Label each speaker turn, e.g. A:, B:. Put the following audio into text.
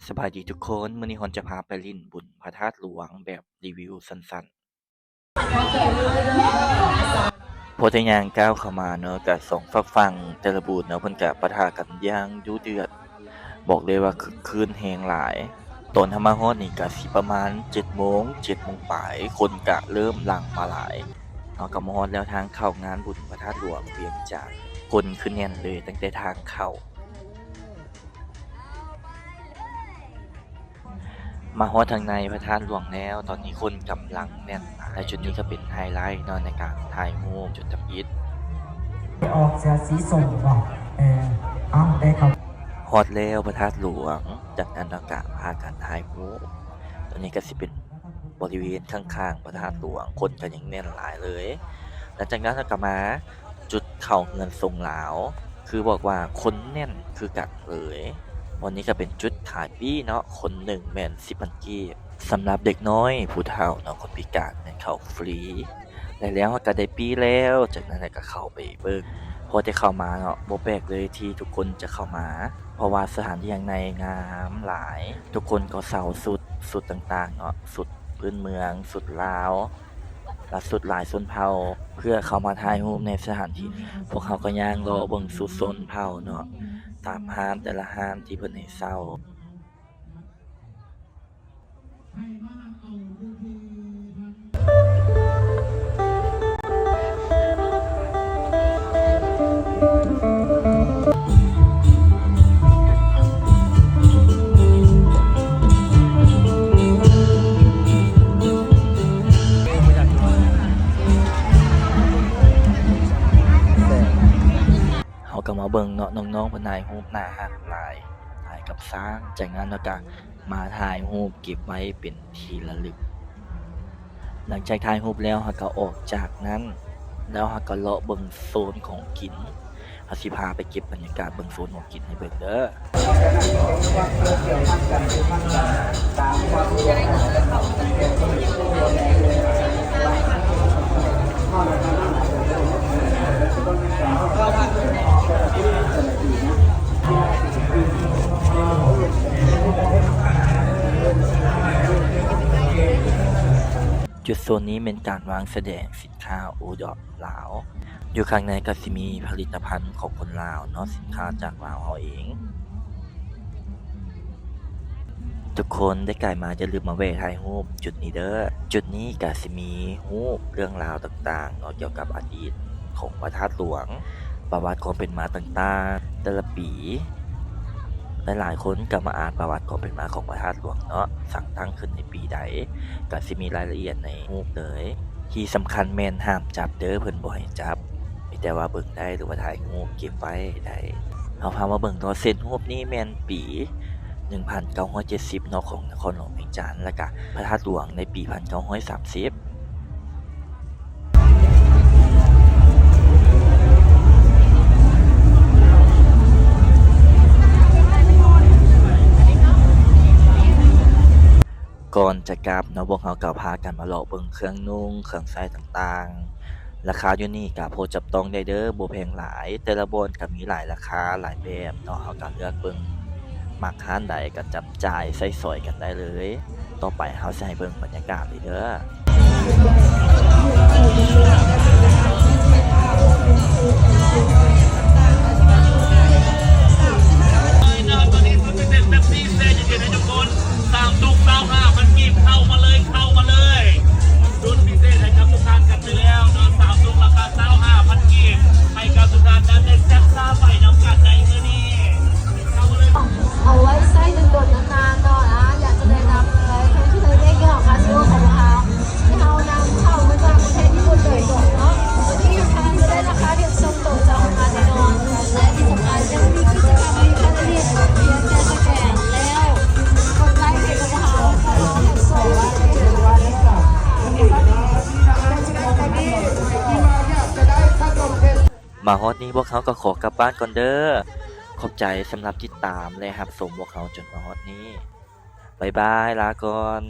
A: สบายดีทุกคนมื้อนี้ฮอนจะพาไปลิ้นบุญพระธาตุหลวงแบบรีวิวสั้นๆพอทะยางก้าวเข้ามาเนาะก็สองฝากฝั่งแต่ละบูธเนาะเพิ่นก็ปะทะกันอย่างดุเดือดบอกเลยว่าคึกคืนแฮงหลายตอนเฮามาฮอดนี่ก็สิประมาณ7 โมงปลายคนก็เริ่มหลั่งมาหลายเฮาก็มาฮอดแล้วทางเข้างานบุญพระธาตุหลวงเวียงจันทน์คนคือแน่นเลยตั้งแต่ทางเข้า มาฮอดทางในพระธาตุหลวงแล้ว ตอนนี้คนกำลังแน่นและจุดนี้ก็เป็นไฮไลท์เนาะในการถ่ายรูปจุดจับอิฐ
B: ออกเสียสีส้มบอกเอาได้ครับ
A: ฮอดแล้วพระธาตุหลวงจากนั้นเราก็พากันถ่ายรูปตอนนี้ก็สิเป็นบริเวณข้างๆพระธาตุหลวงคนก็ยังแน่นหลายเลยหลังจากนั้นเราก็มาจุดเข้าเงินทรงหลาวคือบอกว่าคนแน่นคือกันเลยวันนี้ก็เป็นจุดขายปี้เนาะคนหนึ่งแม่น10,000กีบสำหรับเด็กน้อยผู้เฒ่าเนาะคนพิการเนี่ยเข้าฟรีแล้วก็ได้ปี้แล้วจากนั้นก็เข้าไปเบิ่งพอจะเข้ามาเนาะบ่แปลกเลยที่ทุกคนจะเข้ามาเพราะว่าสถานที่ข้างในงามหลายทุกคนก็ใส่สุดต่างๆเนาะสุดพื้นเมืองสุดลาวและสุดหลายชนเผ่าเพื่อเข้ามาถ่ายรูปในสถานที่นี้พวกเขาก็ย่างรอเบิ่งสุดชนเผ่าเนาะตามห้างแต่ละห้างที่เพิ่นให้เช่าเขาก็มาเบิ่งเนาะน้องๆเพิ่นถ่ายรูปหน้าฮักหลายถ่ายกับช้างจากนั้นแล้วก็มาถ่ายรูปเก็บไว้เป็นที่ระลึกหลังจากถ่ายรูปแล้วเราก็ออกจากนั้นแล้วเราก็เลาะเบิ่งโซนของกินเราสิพาไปเก็บบรรยากาศเบิ่งโซนของกินให้เบิ่งเด้อจุดโซนนี้เป็นการวางแสดงสินค้าโอท็อปลาวอยู่ข้างในก็สิมีผลิตภัณฑ์ของคนลาวเนาะสินค้าจากลาวเฮาเองทุกคนได้ไกลมาอย่าลืมมาแวะถ่ายรูปจุดนี้เด้อจุดนี้ก็สิมีรูปเรื่องราวต่างๆเนาะเกี่ยวกับอดีตของพระธาตุหลวงประวัติความเป็นมาต่างๆแต่ละปีหลายๆคนก็มาอ่านประวัติความเป็นมาของพระธาตุหลวงเนาะสร้างตั้งขึ้นในปีใดก็สิมีรายละเอียดในรูปเลยที่สำคัญแม่นห้ามจับเด้อเพิ่นบ่ให้จับมีแต่ว่าเบิ่งได้หรือว่าถ่ายรูปเก็บไว้ได้เอาพามาเบิ่งตัวเส้นรูปนี้แม่นปี1970เนาะของนครหลวงเวียงจันทน์แล้วก็พระธาตุหลวงในปี1930ก่อนจะกลับเนาะพวกเราก็พากันมาเลาะเบิ่งเครื่องนุ่งเครื่องใช้ต่างๆราคาอยู่นี่ก็พอจับต้องได้เด้อบ่แพงหลายแต่ละบ่อนก็มีหลายราคาหลายแบบเนาะเราก็เลือกเบิ่งมักร้านใดก็จับจ่ายใช้สอยกันได้เลยต่อไปเราสิให้เบิ่งบรรยากาศเลยเด้อ
C: ตอนนี้สุดเด็ดแบบนี้เซ่จะเกิดให้ทุกคนสามตุกสามห้ามันกีบเข้ามาเลยรุ่นพิเศษให้กับทุกท่านกันไปแล้วนอนสามตุกราคา25,000กีบให้กับทุกท่านนั้นได้แซ่บซ่าไปน้ำกันในมื้อนี้เข้ามาเลย
D: เอาไว้ใช้โดนๆนานๆเนาะนะอยากจะได้นำคนที่เคยได้เกี่ยวกับคาสิโนของเขาที่เขานำเข้ามาจากประเทศญี่ปุ่นโดยตรงเนาะวันนี้ราคาจะได้ราคาที่ทรงตัวจากงานแน่นอนและที่สำคัญยังมีกิจกรรมในการเรียนเพียงแค่สแกนแล้วกดไลค์ให้กับเขาแท็กโซ่
A: มาฮอดนี้พวกเขาก็ขอกลับบ้านก่อนเด้อขอบใจสำหรับติดตามและรับชมพวกเขาจนมาฮอดนี้บ๊ายบายลาก่อน